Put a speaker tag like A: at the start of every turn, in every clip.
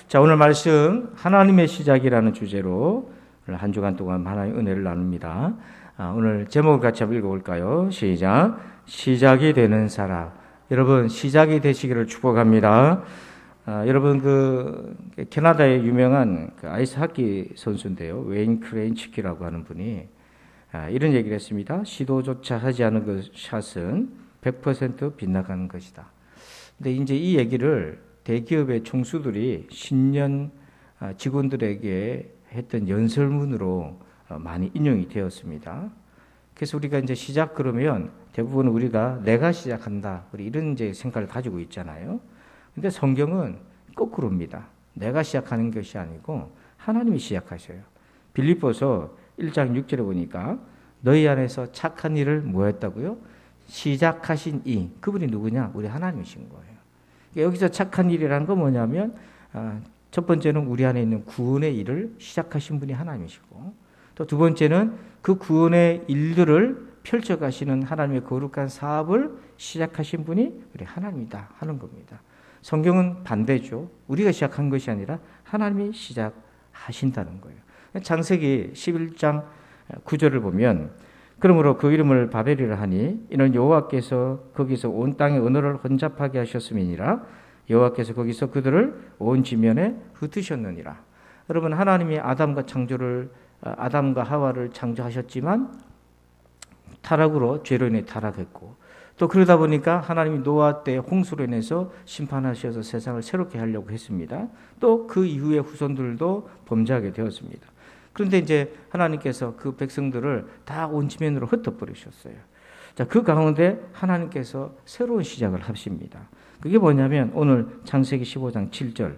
A: 자, 오늘 말씀 하나님의 시작이라는 주제로 한 주간 동안 하나님의 은혜를 나눕니다. 오늘 제목을 같이 한번 읽어볼까요? 시작. 시작이 되는 사람. 여러분 시작이 되시기를 축복합니다. 여러분 캐나다의 유명한 아이스 하키 선수인데요, 웨인 크레인치키라고 하는 분이 이런 얘기를 했습니다. 시도조차 하지 않은 그 샷은 100% 빗나가는 것이다. 근데 이제 이 얘기를 대기업의 총수들이 신년 직원들에게 했던 연설문으로 많이 인용이 되었습니다. 그래서 우리가 이제 시작 그러면 대부분 우리가 내가 시작한다, 우리 이런 이제 생각을 가지고 있잖아요. 근데 성경은 거꾸로입니다. 내가 시작하는 것이 아니고 하나님이 시작하셔요. 빌립보서 1장 6절에 보니까 너희 안에서 착한 일을 뭐 했다고요? 시작하신 이, 그분이 누구냐? 우리 하나님이신 거예요. 여기서 착한 일이라는 건 뭐냐면 첫 번째는 우리 안에 있는 구원의 일을 시작하신 분이 하나님이시고, 또 두 번째는 그 구원의 일들을 펼쳐가시는 하나님의 거룩한 사업을 시작하신 분이 우리 하나님이다 하는 겁니다. 성경은 반대죠. 우리가 시작한 것이 아니라 하나님이 시작하신다는 거예요. 창세기 11장 9절을 보면 그러므로 그 이름을 바벨이라 하니 이는 여호와께서 거기서 온 땅의 언어를 혼잡하게 하셨음이니라. 여호와께서 거기서 그들을 온 지면에 흩으셨느니라. 여러분 하나님이 아담과 하와를 창조하셨지만 타락으로 죄로 인해 타락했고, 또 그러다 보니까 하나님이 노아 때 홍수로 인해서 심판하셔서 세상을 새롭게 하려고 했습니다. 또 그 이후의 후손들도 범죄하게 되었습니다. 그런데 이제 하나님께서 그 백성들을 다 온 지면으로 흩어버리셨어요. 자, 그 가운데 하나님께서 새로운 시작을 하십니다. 그게 뭐냐면 오늘 창세기 15장 7절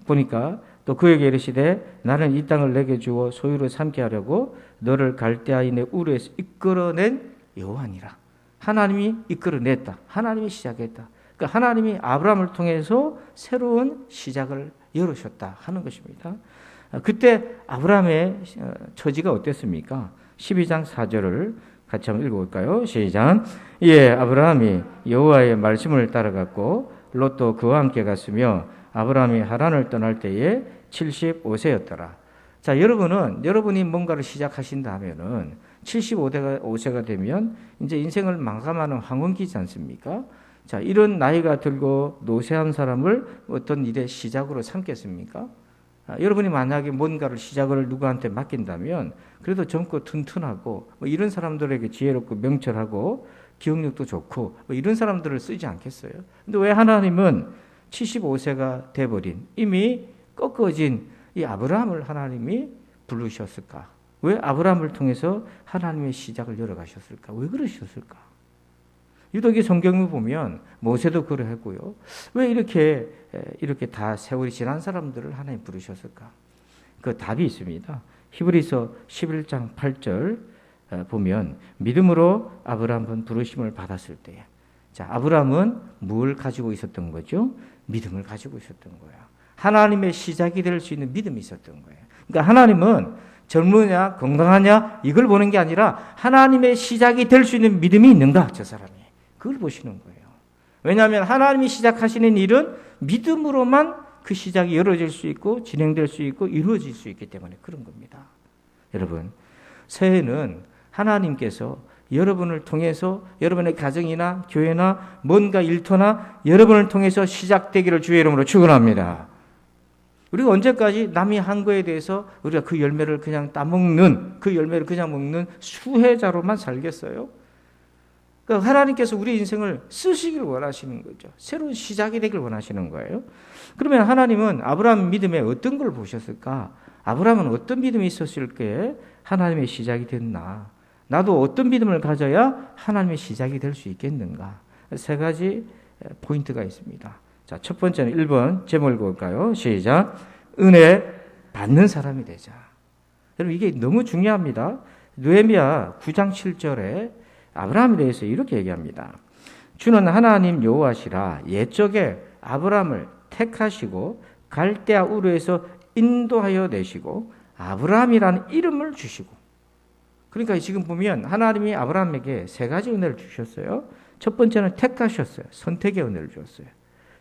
A: 보니까 또 그에게 이르시되 나는 이 땅을 내게 주어 소유로 삼게 하려고 너를 갈대아인의 우르에서 이끌어낸 여호와니라. 하나님이 이끌어냈다. 하나님이 시작했다. 그러니까 하나님이 아브라함을 통해서 새로운 시작을 열으셨다 하는 것입니다. 그때 아브라함의 처지가 어땠습니까? 12장 4절을 같이 한번 읽어볼까요? 시작. 예, 아브라함이 여호와의 말씀을 따라갔고 롯도 그와 함께 갔으며 아브라함이 하란을 떠날 때에 75세였더라. 자, 여러분이 뭔가를 시작하신다 하면은 75세가 되면 이제 인생을 마감하는 황혼기지 않습니까? 자, 이런 나이가 들고 노쇠한 사람을 어떤 일의 시작으로 삼겠습니까? 여러분이 만약에 뭔가를 시작을 누구한테 맡긴다면 그래도 젊고 튼튼하고 이런 사람들에게 지혜롭고 명철하고 기억력도 좋고 이런 사람들을 쓰지 않겠어요? 근데 왜 하나님은 75세가 돼버린 이미 꺾어진 이 아브라함을 하나님이 부르셨을까? 왜 아브라함을 통해서 하나님의 시작을 열어가셨을까? 왜 그러셨을까? 유독 이 성경을 보면 모세도 그러했고요. 왜 이렇게 다 세월이 지난 사람들을 하나님 부르셨을까? 그 답이 있습니다. 히브리서 11장 8절 보면 믿음으로 아브라함은 부르심을 받았을 때에, 자, 아브라함은 뭘 가지고 있었던 거죠? 믿음을 가지고 있었던 거예요. 하나님의 시작이 될 수 있는 믿음이 있었던 거예요. 그러니까 하나님은 젊으냐 건강하냐 이걸 보는 게 아니라 하나님의 시작이 될 수 있는 믿음이 있는가, 저 사람이. 그걸 보시는 거예요. 왜냐하면 하나님이 시작하시는 일은 믿음으로만 그 시작이 열어질 수 있고 진행될 수 있고 이루어질 수 있기 때문에 그런 겁니다. 여러분, 새해는 하나님께서 여러분을 통해서 여러분의 가정이나 교회나 뭔가 일터나 여러분을 통해서 시작되기를 주의 이름으로 축원합니다. 우리가 언제까지 남이 한 거에 대해서 우리가 그 열매를 그냥 따먹는, 그 열매를 그냥 먹는 수혜자로만 살겠어요? 그러니까 하나님께서 우리 인생을 쓰시기를 원하시는 거죠. 새로운 시작이 되길 원하시는 거예요. 그러면 하나님은 아브라함 믿음에 어떤 걸 보셨을까? 아브라함은 어떤 믿음이 있었을 때 하나님의 시작이 됐나? 나도 어떤 믿음을 가져야 하나님의 시작이 될 수 있겠는가? 세 가지 포인트가 있습니다. 자, 첫 번째는 1번 제목을 볼까요? 시작. 은혜 받는 사람이 되자. 여러분, 이게 너무 중요합니다. 느헤미야 9장 7절에 아브라함에 대해서 이렇게 얘기합니다. 주는 하나님 여호와시라. 옛적에 아브라함을 택하시고 갈대아 우르에서 인도하여 내시고 아브라함이라는 이름을 주시고. 그러니까 지금 보면 하나님이 아브라함에게 세 가지 은혜를 주셨어요. 첫 번째는 택하셨어요. 선택의 은혜를 주었어요.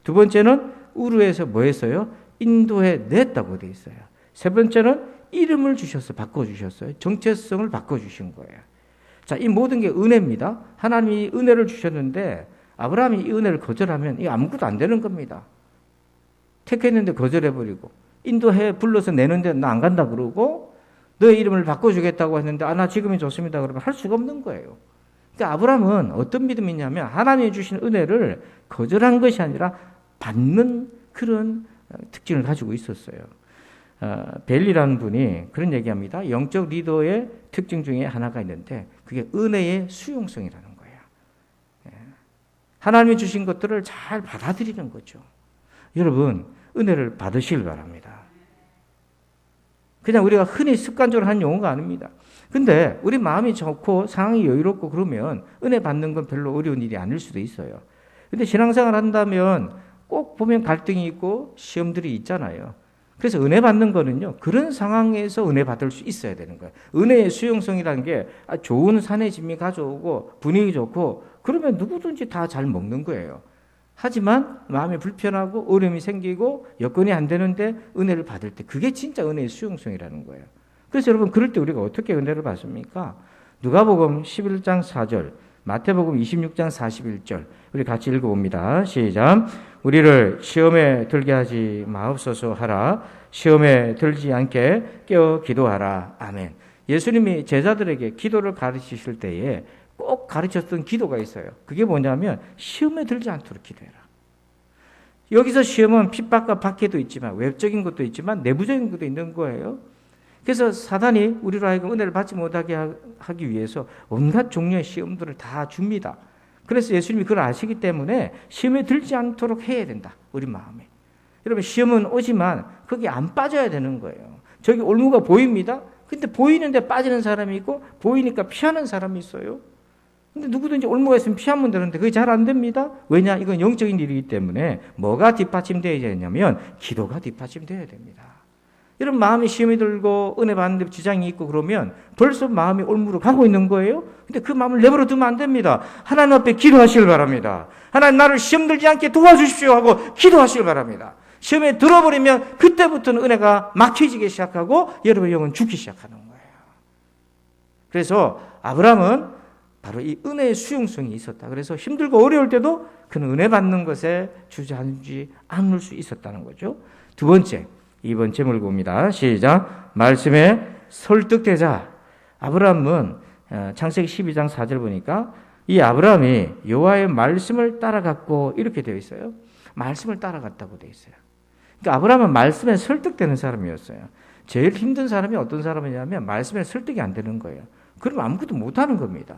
A: 두 번째는 우르에서 뭐 했어요? 인도해 냈다고 되어 있어요. 세 번째는 이름을 주셔서 바꿔주셨어요. 정체성을 바꿔주신 거예요. 자, 이 모든 게 은혜입니다. 하나님이 은혜를 주셨는데 아브라함이 이 은혜를 거절하면 이 아무것도 안 되는 겁니다. 택했는데 거절해버리고 인도해 불러서 내는데 나 안 간다 그러고 너의 이름을 바꿔주겠다고 했는데 나 지금이 좋습니다 그러면 할 수가 없는 거예요. 그러니까 아브라함은 어떤 믿음이 있냐면 하나님이 주신 은혜를 거절한 것이 아니라 받는 그런 특징을 가지고 있었어요. 벨리라는 분이 그런 얘기합니다. 영적 리더의 특징 중에 하나가 있는데 그게 은혜의 수용성이라는 거예요. 하나님이 주신 것들을 잘 받아들이는 거죠. 여러분 은혜를 받으시길 바랍니다. 그냥 우리가 흔히 습관적으로 하는 용어가 아닙니다. 근데 우리 마음이 좋고 상황이 여유롭고 그러면 은혜 받는 건 별로 어려운 일이 아닐 수도 있어요. 근데 신앙생활 한다면 꼭 보면 갈등이 있고 시험들이 있잖아요. 그래서 은혜 받는 거는요, 그런 상황에서 은혜 받을 수 있어야 되는 거예요. 은혜의 수용성이라는 게 좋은 산의 진미 가져오고 분위기 좋고 그러면 누구든지 다 잘 먹는 거예요. 하지만 마음이 불편하고 어려움이 생기고 여건이 안 되는데 은혜를 받을 때 그게 진짜 은혜의 수용성이라는 거예요. 그래서 여러분 그럴 때 우리가 어떻게 은혜를 받습니까? 누가복음 11장 4절, 마태복음 26장 41절 우리 같이 읽어봅니다. 시작. 우리를 시험에 들게 하지 마옵소서 하라. 시험에 들지 않게 깨어 기도하라. 아멘. 예수님이 제자들에게 기도를 가르치실 때에 꼭 가르쳤던 기도가 있어요. 그게 뭐냐면 시험에 들지 않도록 기도해라. 여기서 시험은 핍박과 박해도 있지만 외적인 것도 있지만 내부적인 것도 있는 거예요. 그래서 사단이 우리로 하여금 은혜를 받지 못하게 하기 위해서 온갖 종류의 시험들을 다 줍니다. 그래서 예수님이 그걸 아시기 때문에 시험에 들지 않도록 해야 된다. 우리 마음에. 여러분 시험은 오지만 거기 안 빠져야 되는 거예요. 저기 올무가 보입니다. 근데 보이는데 빠지는 사람이 있고 보이니까 피하는 사람이 있어요. 근데 누구든지 올무가 있으면 피하면 되는데 그게 잘 안 됩니다. 왜냐? 이건 영적인 일이기 때문에 뭐가 뒷받침되어야 되냐면 기도가 뒷받침되어야 됩니다. 이런 마음이 시험이 들고 은혜 받는데 지장이 있고 그러면 벌써 마음이 올무로 가고 있는 거예요. 근데 그 마음을 내버려 두면 안 됩니다. 하나님 앞에 기도하시길 바랍니다. 하나님 나를 시험 들지 않게 도와주십시오 하고 기도하시길 바랍니다. 시험에 들어버리면 그때부터는 은혜가 막혀지기 시작하고 여러분의 영은 죽기 시작하는 거예요. 그래서 아브라함은 바로 이 은혜의 수용성이 있었다. 그래서 힘들고 어려울 때도 그는 은혜 받는 것에 주저앉지 않을 수 있었다는 거죠. 두 번째, 이번 제목을 봅니다. 시작. 말씀에 설득되자. 아브라함은 창세기 12장 4절 보니까 이 아브라함이 여호와의 말씀을 따라갔고 이렇게 되어 있어요. 말씀을 따라갔다고 되어 있어요. 그러니까 아브라함은 말씀에 설득되는 사람이었어요. 제일 힘든 사람이 어떤 사람이냐면 말씀에 설득이 안 되는 거예요. 그러면 아무것도 못하는 겁니다.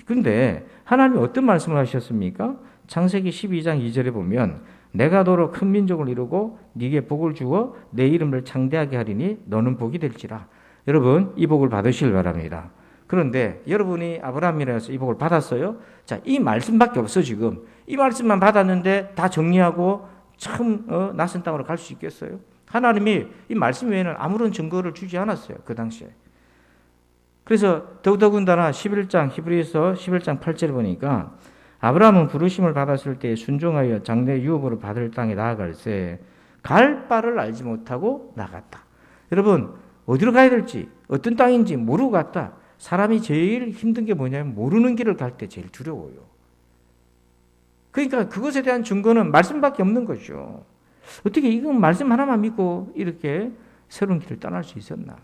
A: 그런데 하나님이 어떤 말씀을 하셨습니까? 창세기 12장 2절에 보면 내가 너로 큰 민족을 이루고 네게 복을 주어 내 이름을 창대하게 하리니 너는 복이 될지라. 여러분 이 복을 받으시길 바랍니다. 그런데 여러분이 아브라함이라 해서 이 복을 받았어요? 자, 이 말씀밖에 없어 지금. 이 말씀만 받았는데 다 정리하고 참 낯선 땅으로 갈 수 있겠어요? 하나님이 이 말씀 외에는 아무런 증거를 주지 않았어요. 그 당시에. 그래서 더군다나 11장 히브리서 11장 8절에 보니까 아브라함은 부르심을 받았을 때 순종하여 장래 유업으로 받을 땅에 나아갈새 갈 바를 알지 못하고 나갔다. 여러분 어디로 가야 될지 어떤 땅인지 모르고 갔다. 사람이 제일 힘든 게 뭐냐면 모르는 길을 갈 때 제일 두려워요. 그러니까 그것에 대한 증거는 말씀밖에 없는 거죠. 어떻게 이건 말씀 하나만 믿고 이렇게 새로운 길을 떠날 수 있었나?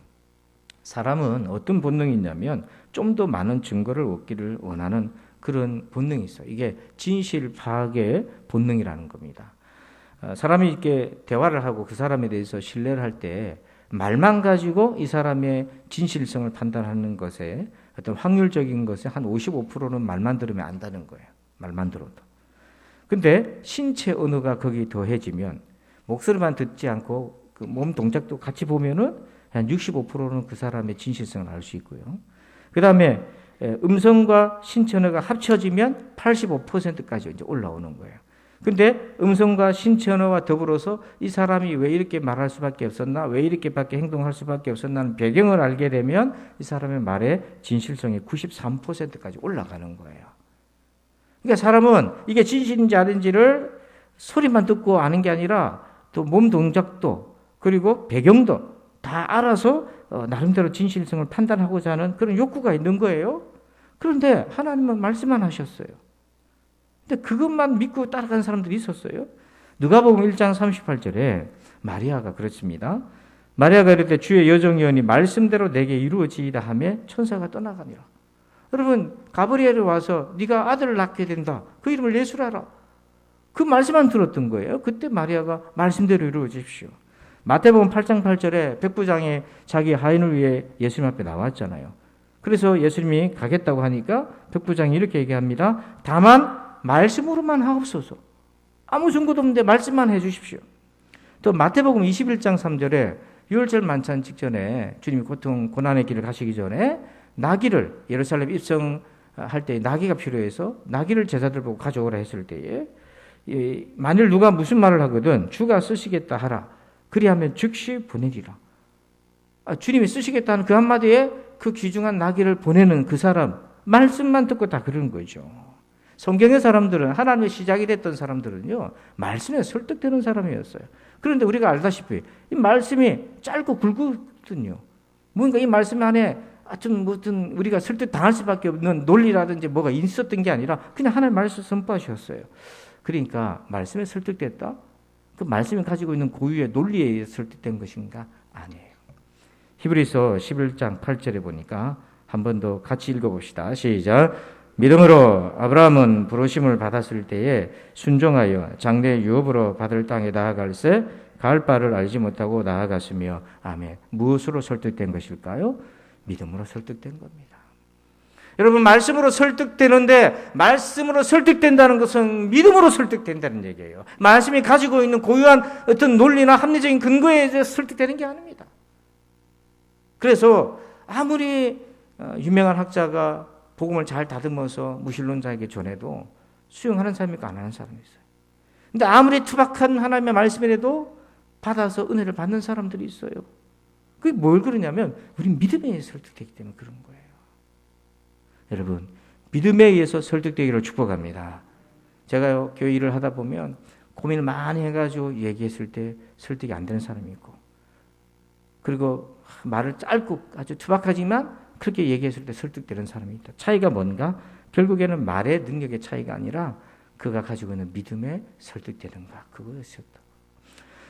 A: 사람은 어떤 본능이 있냐면 좀 더 많은 증거를 얻기를 원하는 그런 본능이 있어요. 이게 진실 파악의 본능이라는 겁니다. 사람이 이렇게 대화를 하고 그 사람에 대해서 신뢰를 할 때 말만 가지고 이 사람의 진실성을 판단하는 것에 어떤 확률적인 것에 한 55%는 말만 들으면 안다는 거예요. 말만 들어도. 근데 신체 언어가 거기 더해지면 목소리만 듣지 않고 그 몸 동작도 같이 보면은 한 65%는 그 사람의 진실성을 알 수 있고요. 그 다음에 음성과 신체 언어가 합쳐지면 85%까지 이제 올라오는 거예요. 근데 음성과 신체 언어와 더불어서 이 사람이 왜 이렇게 말할 수밖에 없었나, 왜 이렇게밖에 행동할 수밖에 없었나는 배경을 알게 되면 이 사람의 말의 진실성이 93%까지 올라가는 거예요. 그러니까 사람은 이게 진실인지 아닌지를 소리만 듣고 아는 게 아니라 또 몸 동작도 그리고 배경도 다 알아서 나름대로 진실성을 판단하고자 하는 그런 욕구가 있는 거예요. 그런데 하나님은 말씀만 하셨어요. 근데 그것만 믿고 따라간 사람들이 있었어요. 누가복음 1장 38절에 마리아가 그렇습니다. 마리아가 이럴 때 주의 여정이오니 말씀대로 내게 이루어지이다 하며 천사가 떠나가니라. 여러분 가브리엘이 와서 네가 아들을 낳게 된다. 그 이름을 예수라라. 그 말씀만 들었던 거예요. 그때 마리아가 말씀대로 이루어지십시오. 마태복음 8장 8절에 백부장이 자기 하인을 위해 예수님 앞에 나왔잖아요. 그래서 예수님이 가겠다고 하니까 백부장이 이렇게 얘기합니다. 다만 말씀으로만 하옵소서. 아무 증거도 없는데 말씀만 해 주십시오. 또 마태복음 21장 3절에 유월절 만찬 직전에 주님이 고난의 길을 가시기 전에 나귀를 예루살렘 입성할 때 나귀가 필요해서 나귀를 제자들 보고 가져오라 했을 때에 만일 누가 무슨 말을 하거든 주가 쓰시겠다 하라. 그리하면 즉시 보내리라. 주님이 쓰시겠다는 그 한마디에 그 귀중한 나귀를 보내는 그 사람 말씀만 듣고 다 그러는 거죠. 성경의 사람들은 하나님의 시작이 됐던 사람들은요 말씀에 설득되는 사람이었어요. 그런데 우리가 알다시피 이 말씀이 짧고 굵거든요. 뭔가 이 말씀 안에 무슨 우리가 설득 당할 수밖에 없는 논리라든지 뭐가 있었던 게 아니라 그냥 하나님 말씀 선포하셨어요. 그러니까 말씀에 설득됐다? 그 말씀이 가지고 있는 고유의 논리에 의해 설득된 것인가? 아니에요. 히브리서 11장 8절에 보니까 한 번 더 같이 읽어봅시다. 시작. 믿음으로 아브라함은 부르심을 받았을 때에 순종하여 장래 유업으로 받을 땅에 나아갈새 갈 바를 알지 못하고 나아갔으며 아멘. 무엇으로 설득된 것일까요? 믿음으로 설득된 겁니다. 여러분 말씀으로 설득되는데 말씀으로 설득된다는 것은 믿음으로 설득된다는 얘기예요. 말씀이 가지고 있는 고유한 어떤 논리나 합리적인 근거에 의해서 설득되는 게 아닙니다. 그래서 아무리 유명한 학자가 복음을 잘 다듬어서 무신론자에게 전해도 수용하는 사람이 있고 안 하는 사람이 있어요. 근데 아무리 투박한 하나님의 말씀이라도 받아서 은혜를 받는 사람들이 있어요. 그게 뭘 그러냐면 우리 믿음에 의해서 설득되기 때문에 그런 거예요. 여러분 믿음에 의해서 설득되기를 축복합니다. 제가요 교회 일을 하다 보면 고민을 많이 해가지고 얘기했을 때 설득이 안 되는 사람이 있고 그리고 말을 짧고 아주 투박하지만 그렇게 얘기했을 때 설득되는 사람이 있다. 차이가 뭔가? 결국에는 말의 능력의 차이가 아니라 그가 가지고 있는 믿음에 설득되는가 그거였었다.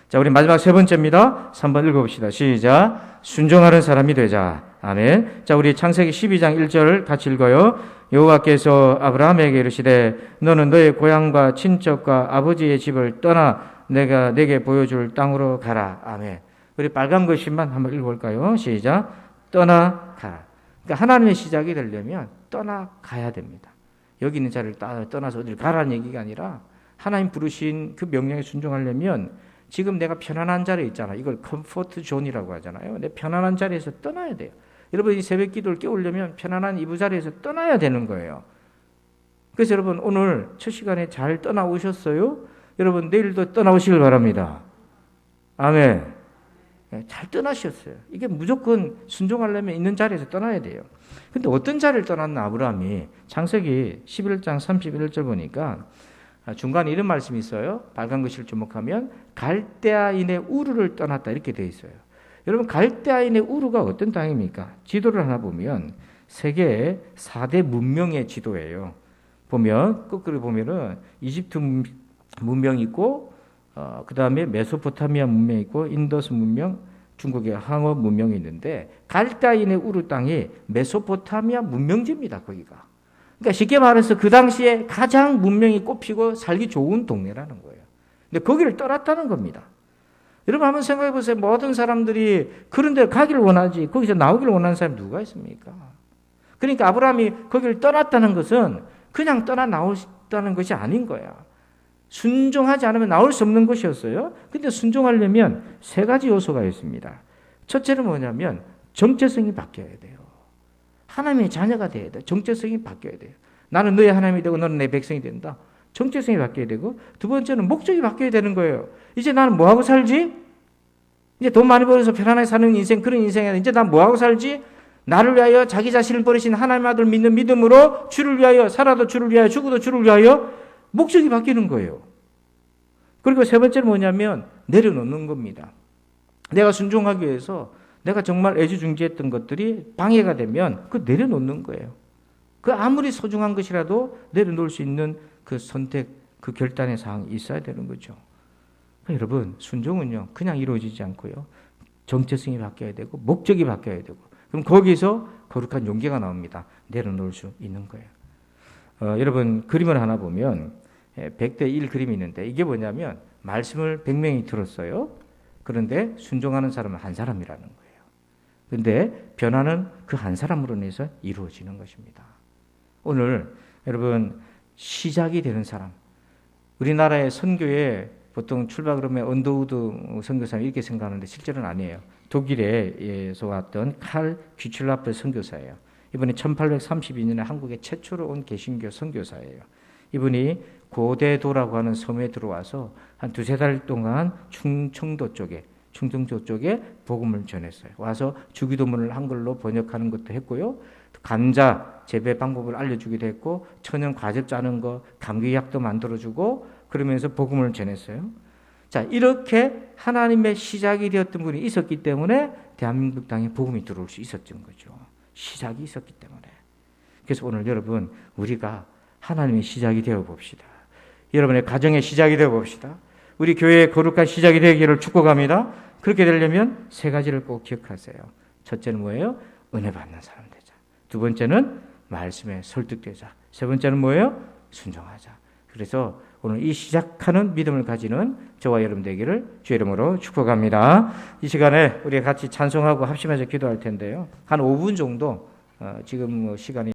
A: 자, 우리 마지막 세 번째입니다. 3번 읽어봅시다. 시작. 순종하는 사람이 되자. 아멘. 자, 우리 창세기 12장 1절 같이 읽어요. 여호와께서 아브라함에게 이르시되 너는 너의 고향과 친척과 아버지의 집을 떠나 내가 내게 보여줄 땅으로 가라. 아멘. 우리 빨간 글씨만 한번 읽어볼까요? 시작. 떠나가라. 그러니까 하나님의 시작이 되려면 떠나가야 됩니다. 여기 있는 자리를 떠나서 어디를 가라는 얘기가 아니라 하나님 부르신 그 명령에 순종하려면 지금 내가 편안한 자리에 있잖아. 이걸 컴포트 존이라고 하잖아요. 내 편안한 자리에서 떠나야 돼요. 여러분 이 새벽 기도를 깨우려면 편안한 이부 자리에서 떠나야 되는 거예요. 그래서 여러분 오늘 첫 시간에 잘 떠나오셨어요? 여러분 내일도 떠나오시길 바랍니다. 아멘. 잘 떠나셨어요. 이게 무조건 순종하려면 있는 자리에서 떠나야 돼요. 근데 어떤 자리를 떠났나 아브라함이 창세기 11장 31절 보니까 중간에 이런 말씀이 있어요. 빨간 글씨를 주목하면 갈대아인의 우르를 떠났다 이렇게 되어 있어요. 여러분 갈대아인의 우르가 어떤 땅입니까? 지도를 하나 보면 세계 4대 문명의 지도예요. 보면 거꾸로 보면은 이집트 문명이 있고 그 다음에 메소포타미아 문명이 있고 인더스 문명, 중국의 항어 문명이 있는데 갈대아인의 우르 땅이 메소포타미아 문명지입니다. 거기가. 그러니까 쉽게 말해서 그 당시에 가장 문명이 꼽히고 살기 좋은 동네라는 거예요. 근데 거기를 떠났다는 겁니다. 여러분 한번 생각해 보세요. 모든 사람들이 그런 데 가기를 원하지 거기서 나오기를 원하는 사람이 누가 있습니까? 그러니까 아브라함이 거기를 떠났다는 것은 그냥 떠나 나왔다는 것이 아닌 거야. 순종하지 않으면 나올 수 없는 것이었어요. 근데 순종하려면 세 가지 요소가 있습니다. 첫째는 뭐냐면 정체성이 바뀌어야 돼요. 하나님의 자녀가 돼야 돼. 정체성이 바뀌어야 돼요. 나는 너의 하나님이 되고 너는 내 백성이 된다. 정체성이 바뀌어야 되고 두 번째는 목적이 바뀌어야 되는 거예요. 이제 나는 뭐하고 살지? 이제 돈 많이 벌어서 편안하게 사는 인생 그런 인생이 아니라 이제 난 뭐하고 살지? 나를 위하여 자기 자신을 버리신 하나님의 아들 믿는 믿음으로 주를 위하여 살아도 주를 위하여 죽어도 주를 위하여 목적이 바뀌는 거예요. 그리고 세 번째는 뭐냐면 내려놓는 겁니다. 내가 순종하기 위해서 내가 정말 애지중지했던 것들이 방해가 되면 그 내려놓는 거예요. 그 아무리 소중한 것이라도 내려놓을 수 있는 그 선택, 그 결단의 사항이 있어야 되는 거죠. 여러분, 순종은요, 그냥 이루어지지 않고요. 정체성이 바뀌어야 되고, 목적이 바뀌어야 되고, 그럼 거기서 거룩한 용기가 나옵니다. 내려놓을 수 있는 거예요. 여러분, 그림을 하나 보면, 100대 1 그림이 있는데, 이게 뭐냐면, 말씀을 100명이 들었어요. 그런데 순종하는 사람은 한 사람이라는 거예요. 그런데 변화는 그 한 사람으로 인해서 이루어지는 것입니다. 오늘, 여러분, 시작이 되는 사람, 우리나라의 선교에 보통 출발 그러면 언더우드 선교사님 이렇게 생각하는데 실제로는 아니에요. 독일에서 왔던 칼 귀출라프 선교사예요. 이분이 1832년에 한국에 최초로 온 개신교 선교사예요. 이분이 고대도라고 하는 섬에 들어와서 한 두세 달 동안 충청도 쪽에 복음을 전했어요. 와서 주기도문을 한글로 번역하는 것도 했고요. 감자 재배 방법을 알려주기도 했고 천연 과즙 짜는 거, 감기약도 만들어주고 그러면서 복음을 전했어요. 자, 이렇게 하나님의 시작이 되었던 분이 있었기 때문에 대한민국 땅에 복음이 들어올 수 있었던 거죠. 시작이 있었기 때문에. 그래서 오늘 여러분, 우리가 하나님의 시작이 되어 봅시다. 여러분의 가정의 시작이 되어 봅시다. 우리 교회의 거룩한 시작이 되기를 축복합니다. 그렇게 되려면 세 가지를 꼭 기억하세요. 첫째는 뭐예요? 은혜 받는 사람 되자. 두 번째는 말씀에 설득되자. 세 번째는 뭐예요? 순종하자. 그래서 오늘 이 시작하는 믿음을 가지는 저와 여러분 되기를 주의 이름으로 축복합니다. 이 시간에 우리 같이 찬송하고 합심해서 기도할 텐데요. 한 5분 정도 지금 시간이